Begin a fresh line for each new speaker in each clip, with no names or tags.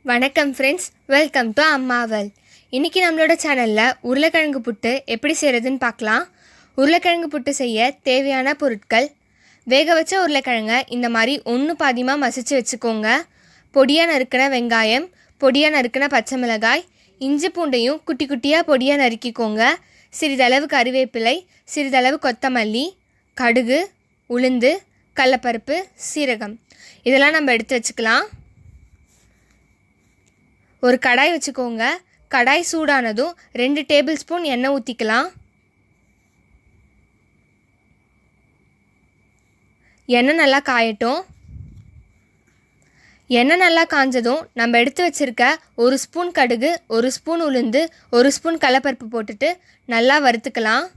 வணக்கம் friends, welcome to அம்மா world. இன்றைக்கி நம்மளோட சேனலில் உருளைக்கிழங்கு புட்டு எப்படி செய்கிறதுன்னு பார்க்கலாம். உருளைக்கிழங்கு புட்டு செய்ய தேவையான பொருட்கள்: வேக வச்ச உருளைக்கிழங்கை இந்த மாதிரி ஒன்று பாதியமாக மசிச்சு வச்சுக்கோங்க. பொடியாக நறுக்கின வெங்காயம், பொடியாக நறுக்கின பச்சை மிளகாய், இஞ்சி பூண்டையும் குட்டி குட்டியாக பொடியாக நறுக்கிக்கோங்க. சிறிதளவு கறிவேப்பிலை, சிறிதளவு கொத்தமல்லி, கடுகு, உளுந்து, கடலைப்பருப்பு, சீரகம் இதெல்லாம் நம்ம எடுத்து வச்சுக்கலாம். ஒரு கடாய் வச்சுக்கோங்க. கடாய் சூடானதும் 2 டேபிள் ஸ்பூன் எண்ணெய் ஊற்றிக்கலாம். எண்ணெய் நல்லா காயட்டும். எண்ணெய் நல்லா காஞ்சதும் நம்ம எடுத்து வச்சுருக்க 1 ஸ்பூன் கடுகு, 1 ஸ்பூன் உளுந்து, 1 ஸ்பூன் கடலைப்பருப்பு போட்டுட்டு நல்லா வறுத்துக்கலாம்.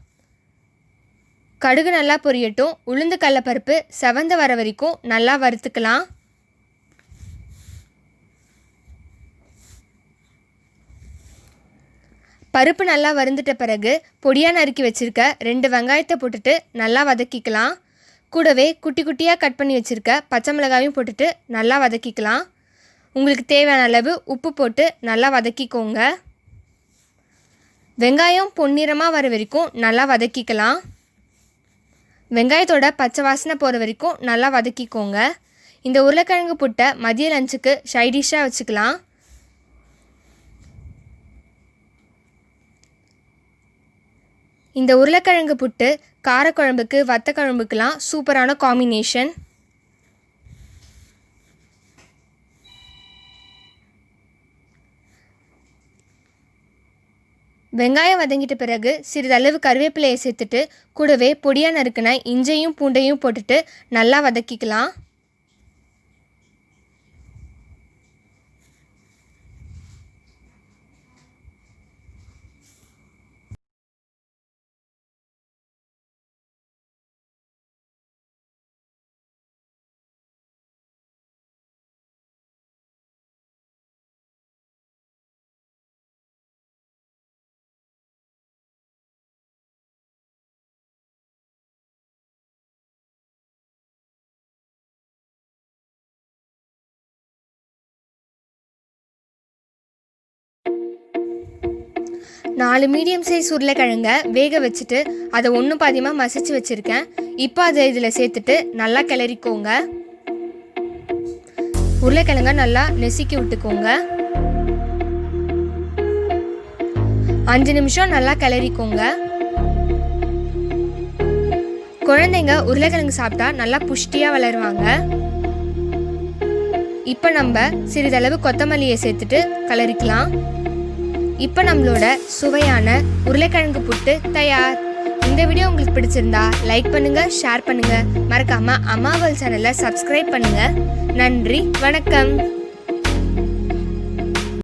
கடுகு நல்லா பொரியட்டும். உளுந்து கடலைப்பருப்பு செவந்து வர வரைக்கும் நல்லா வறுத்துக்கலாம். பருப்பு நல்லா வறுந்துட்ட பிறகு பொடியாக நறுக்கி வச்சுருக்க 2 வெங்காயத்தை போட்டுட்டு நல்லா வதக்கிக்கலாம். கூடவே குட்டி குட்டியாக கட் பண்ணி வச்சுருக்க பச்சை மிளகாயும் போட்டுட்டு நல்லா வதக்கிக்கலாம். உங்களுக்கு தேவையான அளவு உப்பு போட்டு நல்லா வதக்கிக்கோங்க. வெங்காயம் பொன்னிறமாக வர வரைக்கும் நல்லா வதக்கிக்கலாம். வெங்காயத்தோட பச்சை வாசனை போகிற வரைக்கும் நல்லா வதக்கிக்கோங்க. இந்த உருளைக்கிழங்கு புட்டை மதிய லஞ்சுக்கு சைடிஷ்ஷாக வச்சுக்கலாம். இந்த உருளைக்கிழங்கு புட்டு காரக்குழம்புக்கு, வத்த குழம்புக்கெலாம் சூப்பரான காம்பினேஷன். வெங்காயம் வதங்கிட்ட பிறகு சிறிதளவு கறிவேப்பிலையை சேர்த்துட்டு கூடவே பொடியாக நறுக்கின இஞ்சையும் பூண்டையும் போட்டுட்டு நல்லா வதக்கிக்கலாம். நாலு மீடியம் சைஸ் உருளைக்கிழங்கை வேக வச்சுட்டு அதை ஒன்று பாதியமாக மசிச்சு வச்சுருக்கேன். இப்போ அதை இதில் சேர்த்துட்டு நல்லா கிளறிக்கோங்க. உருளைக்கிழங்கை நல்லா நெசுக்கி விட்டுக்கோங்க. 5 நிமிஷம் நல்லா கிளறிக்கோங்க. குழந்தைங்க உருளைக்கிழங்கு சாப்பிட்டா நல்லா புஷ்டியாக வளருவாங்க. இப்போ நம்ம சிறிதளவு கொத்தமல்லியை சேர்த்துட்டு கிளறிக்கலாம். இப்போ நம்மளோட சுவையான உருளைக்கிழங்கு புட்டு தயார். இந்த வீடியோ உங்களுக்கு பிடிச்சிருந்தா லைக் பண்ணுங்கள், ஷேர் பண்ணுங்கள். மறக்காமல் அம்மா வேர்ல்ட் சேனலை சப்ஸ்கிரைப் பண்ணுங்கள். நன்றி, வணக்கம்.